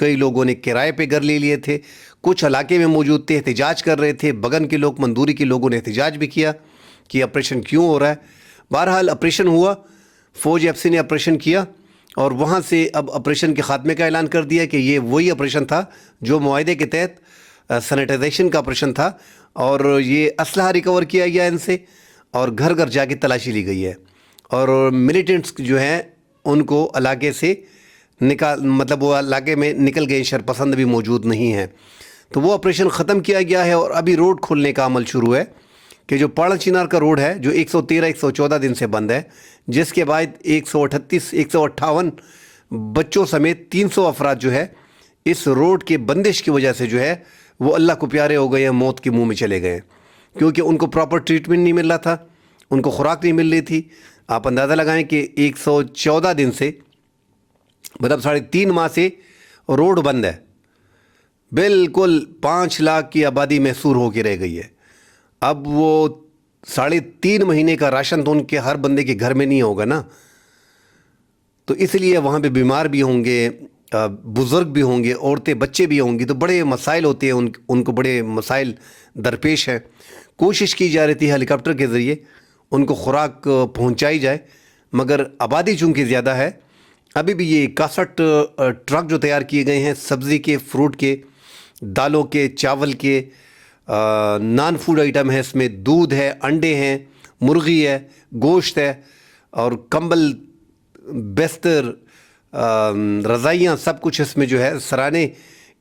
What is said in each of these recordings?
کئی لوگوں نے کرائے پہ گھر لے لیے تھے، کچھ علاقے میں موجود تھے، احتجاج کر رہے تھے، بگن کے لوگ، مندوری کے لوگوں نے احتجاج بھی کیا کہ آپریشن کیوں ہو رہا ہے۔ بہرحال آپریشن ہوا، فوج ایف سی نے آپریشن کیا، اور وہاں سے اب آپریشن کے خاتمے کا اعلان کر دیا کہ یہ وہی آپریشن تھا جو معاہدے کے تحت سینیٹائزیشن کا آپریشن تھا، اور یہ اسلحہ ریکور کیا گیا ان سے، اور گھر گھر جا کے تلاشی لی گئی ہے، اور ملیٹنٹس جو ہیں ان کو علاقے سے مطلب وہ علاقے میں نکل گئے، شرپسند بھی موجود نہیں ہیں۔ تو وہ آپریشن ختم کیا گیا ہے، اور ابھی روڈ کھولنے کا عمل شروع ہے کہ جو پاڑا چنار کا روڈ ہے جو 114 دن سے بند ہے، جس کے بعد 158 بچوں سمیت 300 افراد جو ہے اس روڈ کے بندش کی وجہ سے جو ہے وہ اللہ کو پیارے ہو گئے ہیں، موت کے منہ میں چلے گئے ہیں، کیونکہ ان کو پراپر ٹریٹمنٹ نہیں مل رہا تھا، ان کو خوراک نہیں مل رہی تھی۔ آپ اندازہ لگائیں کہ 114 دن سے، مطلب 3.5 ماہ سے روڈ بند ہے، بالکل 5 لاکھ کی آبادی محصور ہو کے رہ گئی ہے۔ اب وہ 3.5 مہینے کا راشن تو ان کے ہر بندے کے گھر میں نہیں ہوگا نا، تو اس لیے وہاں پہ بیمار بھی ہوں گے، بزرگ بھی ہوں گے، عورتیں بچے بھی ہوں گی، تو بڑے مسائل ہوتے ہیں، ان کو بڑے مسائل درپیش ہیں۔ کوشش کی جا رہی تھی ہیلی کاپٹر کے ذریعے ان کو خوراک پہنچائی جائے، مگر آبادی چونکہ زیادہ ہے، ابھی بھی یہ 61 ٹرک جو تیار کیے گئے ہیں سبزی کے، فروٹ کے، دالوں کے، چاول کے، نان فوڈ آئٹم ہے، اس میں دودھ ہے، انڈے ہیں، مرغی ہے، گوشت ہے، اور کمبل، بستر، رضائیاں، سب کچھ اس میں جو ہے، سرانے،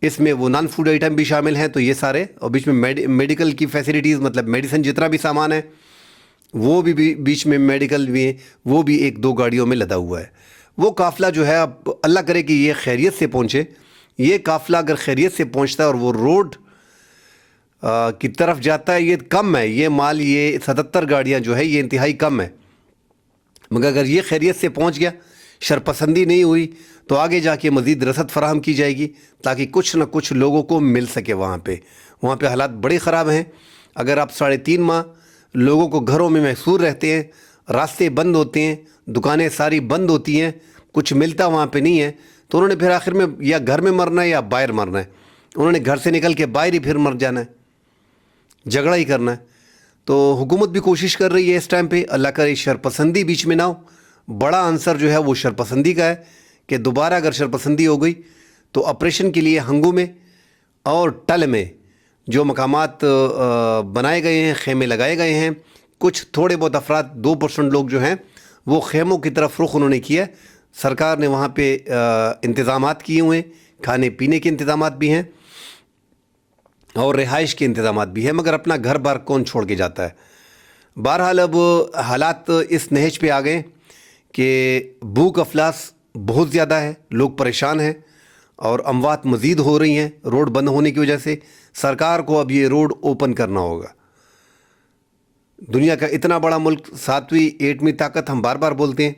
اس میں وہ نان فوڈ آئٹم بھی شامل ہیں۔ تو یہ سارے، اور بیچ میں میڈیکل کی فیسلٹیز، مطلب میڈیسن جتنا بھی سامان ہے وہ بھی بیچ میں میڈیکل بھی ہے، وہ بھی 1-2 گاڑیوں میں لدا ہوا ہے۔ وہ قافلہ جو ہے، اب اللہ کرے کہ یہ خیریت سے پہنچے، یہ قافلہ اگر خیریت سے پہنچتا ہے اور وہ روڈ کی طرف جاتا ہے، یہ کم ہے، یہ مال، یہ 77 گاڑیاں جو ہے یہ انتہائی کم ہے، مگر اگر یہ خیریت سے پہنچ گیا، شرپسندی نہیں ہوئی، تو آگے جا کے مزید رسد فراہم کی جائے گی تاکہ کچھ نہ کچھ لوگوں کو مل سکے۔ وہاں پہ حالات بڑے خراب ہیں۔ اگر آپ 3.5 ماہ لوگوں کو گھروں میں محصور رہتے ہیں، راستے بند ہوتے ہیں، دکانیں ساری بند ہوتی ہیں، کچھ ملتا وہاں پہ نہیں ہے، تو انہوں نے پھر آخر میں یا گھر میں مرنا ہے یا باہر مرنا ہے، انہوں نے گھر سے نکل کے باہر ہی پھر مر جانا ہے، جھگڑا ہی کرنا ہے۔ تو حکومت بھی کوشش کر رہی ہے اس ٹائم پہ، اللہ کرے شرپسندی بیچ میں نہ ہو۔ بڑا عنصر جو ہے وہ شرپسندی کا ہے کہ دوبارہ اگر شرپسندی ہو گئی تو آپریشن کے لیے ہنگو میں اور ٹل میں جو مقامات بنائے گئے ہیں، خیمے لگائے گئے ہیں، کچھ تھوڑے بہت افراد 2% لوگ جو ہیں وہ خیموں کی طرف رخ انہوں نے کیا۔ سرکار نے وہاں پہ انتظامات کیے ہوئے، کھانے پینے کے انتظامات بھی ہیں اور رہائش کے انتظامات بھی ہیں، مگر اپنا گھر بار کون چھوڑ کے جاتا ہے۔ بہرحال اب حالات اس نہج پہ آ گئے کہ بھوک افلاس بہت زیادہ ہے، لوگ پریشان ہیں، اور اموات مزید ہو رہی ہیں روڈ بند ہونے کی وجہ سے۔ سرکار کو اب یہ روڈ اوپن کرنا ہوگا۔ دنیا کا اتنا بڑا ملک، 7ویں 8ویں طاقت ہم بار بار بولتے ہیں،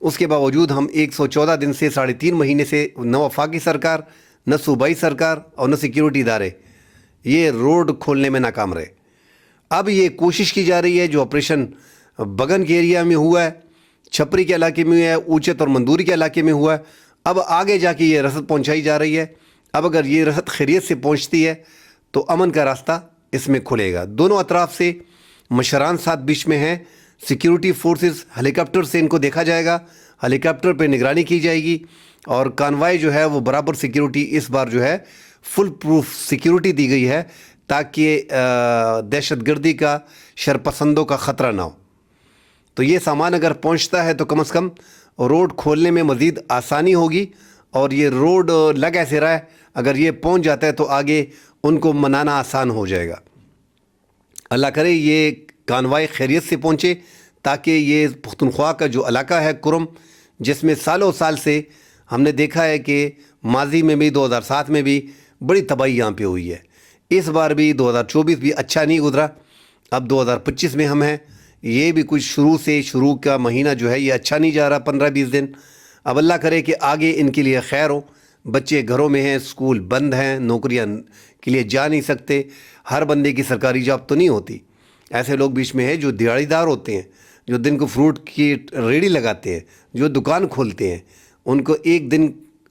اس کے باوجود ہم 114 دن سے 3.5 مہینے سے نہ وفاقی سرکار، نہ صوبائی سرکار اور نہ سیکیورٹی ادارے یہ روڈ کھولنے میں ناکام رہے۔ اب یہ کوشش کی جا رہی ہے، جو آپریشن بگن کے ایریا میں ہوا ہے، چھپری کے علاقے میں ہوا ہے، اوچت اور مندوری کے علاقے میں ہوا ہے، اب آگے جا کے یہ رسد پہنچائی جا رہی ہے۔ اب اگر یہ رسد خیریت سے پہنچتی ہے تو امن کا راستہ اس میں کھلے گا۔ دونوں اطراف سے مشران ساتھ بیچ میں ہیں، سیکیورٹی فورسز، ہیلی کاپٹر سے ان کو دیکھا جائے گا، ہیلی کاپٹر پہ نگرانی کی جائے گی، اور کانوائی جو ہے وہ برابر سیکیورٹی، اس بار جو ہے فل پروف سیکیورٹی دی گئی ہے تاکہ دہشت گردی کا، شرپسندوں کا خطرہ نہ ہو۔ تو یہ سامان اگر پہنچتا ہے تو کم از کم روڈ کھولنے میں مزید آسانی ہوگی، اور یہ روڈ لگ ایسے رہا ہے، اگر یہ پہنچ جاتا ہے تو آگے ان کو منانا آسان ہو جائے گا۔ اللہ کرے یہ کانوائی خیریت سے پہنچے تاکہ یہ پختونخوا کا جو علاقہ ہے کرم، جس میں سالوں سال سے ہم نے دیکھا ہے کہ ماضی میں بھی 2007 میں بھی بڑی تباہی یہاں پہ ہوئی ہے، اس بار بھی 2024 بھی اچھا نہیں گزرا، اب 2025 میں ہم ہیں، یہ بھی کچھ شروع کا مہینہ جو ہے یہ اچھا نہیں جا رہا، 15-20 دن۔ اب اللہ کرے کہ آگے ان کے لیے خیر ہو، بچے گھروں میں ہیں، اسکول بند ہیں، نوکریاں کے لیے جا نہیں سکتے، ہر بندے کی سرکاری جاب تو نہیں ہوتی، ایسے لوگ بیچ میں ہیں جو دیہڑی دار ہوتے ہیں، جو دن کو فروٹ کی ریڑھی لگاتے ہیں، جو دکان کھولتے ہیں، ان کو ایک دن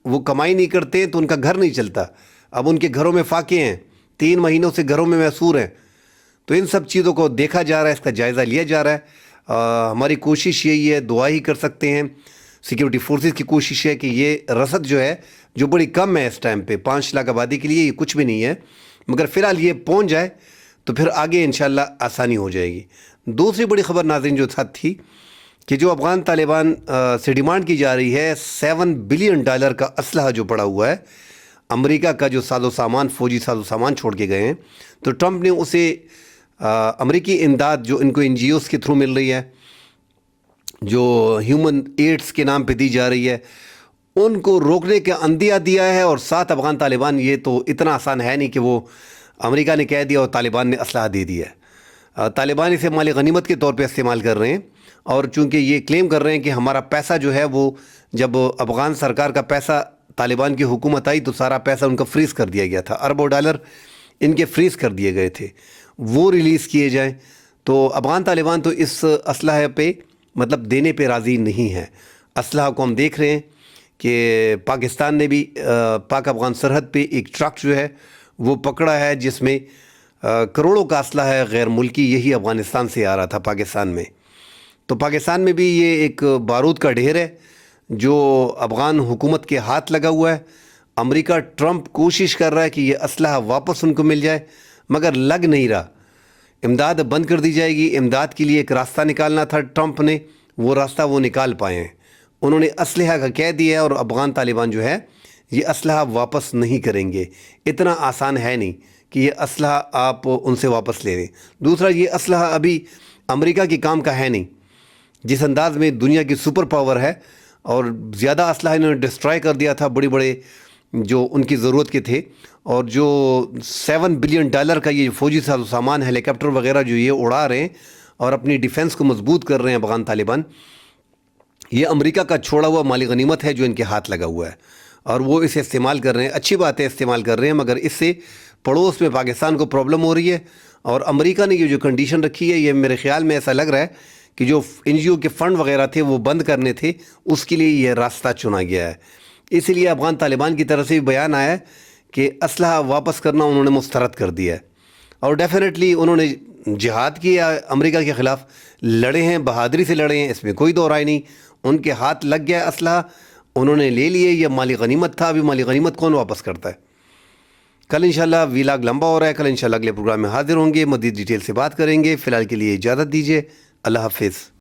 وہ کمائی نہیں کرتے ہیں تو ان کا گھر نہیں چلتا. اب ان کے گھروں میں فاقے ہیں, 3 مہینوں سے گھروں میں محصور ہیں. تو ان سب چیزوں کو دیکھا جا رہا ہے, اس کا جائزہ لیا جا رہا ہے. ہماری کوشش یہی ہے, دعا ہی کر سکتے ہیں. سیکیورٹی فورسز کی کوشش ہے کہ یہ رسد جو ہے, جو بڑی کم ہے اس ٹائم پہ, 5 لاکھ آبادی کے لیے یہ کچھ بھی نہیں ہے, مگر فی الحال یہ پہنچ جائے تو پھر آگے انشاءاللہ آسانی ہو جائے گی. دوسری بڑی خبر ناظرین جو ساتھ تھی کہ جو افغان طالبان سے ڈیمانڈ کی جا رہی ہے, $7 بلین کا اسلحہ جو پڑا ہوا ہے, امریکہ کا جو ساز و سامان, فوجی ساز و سامان چھوڑ کے گئے ہیں, تو ٹرمپ نے اسے امریکی امداد جو ان کو NGOs کے تھرو مل رہی ہے, جو ہیومن ایڈز کے نام پہ دی جا رہی ہے, ان کو روکنے کا عندیہ دیا ہے. اور 7 افغان طالبان, یہ تو اتنا آسان ہے نہیں کہ وہ امریکہ نے کہہ دیا اور طالبان نے اسلحہ دے دیا ہے. طالبان اسے مال غنیمت کے طور پہ استعمال کر رہے ہیں, اور چونکہ یہ کلیم کر رہے ہیں کہ ہمارا پیسہ جو ہے وہ, جب افغان سرکار کا پیسہ طالبان کی حکومت آئی تو سارا پیسہ ان کا فریز کر دیا گیا تھا, اربوں ڈالر ان کے فریز کر دیے گئے تھے, وہ ریلیز کیے جائیں. تو افغان طالبان تو اس اسلحے پہ مطلب دینے پہ راضی نہیں ہے. اسلحہ کو ہم دیکھ رہے ہیں کہ پاکستان نے بھی پاک افغان سرحد پہ ایک ٹرک جو ہے وہ پکڑا ہے, جس میں کروڑوں کا اسلحہ ہے غیر ملکی, یہی افغانستان سے آ رہا تھا پاکستان میں. تو پاکستان میں بھی یہ ایک بارود کا ڈھیر ہے جو افغان حکومت کے ہاتھ لگا ہوا ہے. امریکہ, ٹرمپ کوشش کر رہا ہے کہ یہ اسلحہ واپس ان کو مل جائے, مگر لگ نہیں رہا. امداد بند کر دی جائے گی. امداد کے لیے ایک راستہ نکالنا تھا ٹرمپ نے, وہ راستہ وہ نکال پائے ہیں. انہوں نے اسلحہ کا کہہ دیا ہے, اور افغان طالبان جو ہے یہ اسلحہ واپس نہیں کریں گے. اتنا آسان ہے نہیں کہ یہ اسلحہ آپ ان سے واپس لے لیں. دوسرا, یہ اسلحہ ابھی امریکہ کے کام کا ہے نہیں. جس انداز میں دنیا کی سپر پاور ہے, اور زیادہ اسلحہ انہوں نے ڈسٹرائے کر دیا تھا بڑے بڑے جو ان کی ضرورت کے تھے, اور جو $7 بلین کا یہ فوجی ساز و سامان, ہیلی کاپٹر وغیرہ جو یہ اڑا رہے ہیں اور اپنی ڈیفنس کو مضبوط کر رہے ہیں افغان طالبان, یہ امریکہ کا چھوڑا ہوا مالی غنیمت ہے جو ان کے ہاتھ لگا ہوا ہے, اور وہ اسے استعمال کر رہے ہیں. اچھی بات ہے استعمال کر رہے ہیں, مگر اس سے پڑوس میں پاکستان کو پرابلم ہو رہی ہے. اور امریکہ نے یہ جو کنڈیشن رکھی ہے, یہ میرے خیال میں ایسا لگ رہا ہے کہ جو NGO کے فنڈ وغیرہ تھے وہ بند کرنے تھے, اس کے لیے یہ راستہ چنا گیا ہے. اسی لیے افغان طالبان کی طرف سے بھی بیان آیا ہے کہ اسلحہ واپس کرنا انہوں نے مسترد کر دیا ہے. اور ڈیفینیٹلی انہوں نے جہاد کیا امریکہ کے خلاف, لڑے ہیں, بہادری سے لڑے ہیں, اس میں کوئی دو رائے نہیں. ان کے ہاتھ لگ گیا اسلحہ, انہوں نے لے لیے. یہ مالی غنیمت تھا, ابھی مالی غنیمت کون واپس کرتا ہے؟ کل انشاءاللہ ویلاگ لمبا ہو رہا ہے, کل انشاءاللہ اگلے پروگرام میں حاضر ہوں گے, مزید ڈیٹیل سے بات کریں گے. فی الحال کے لیے اجازت دیجیے, اللہ حافظ.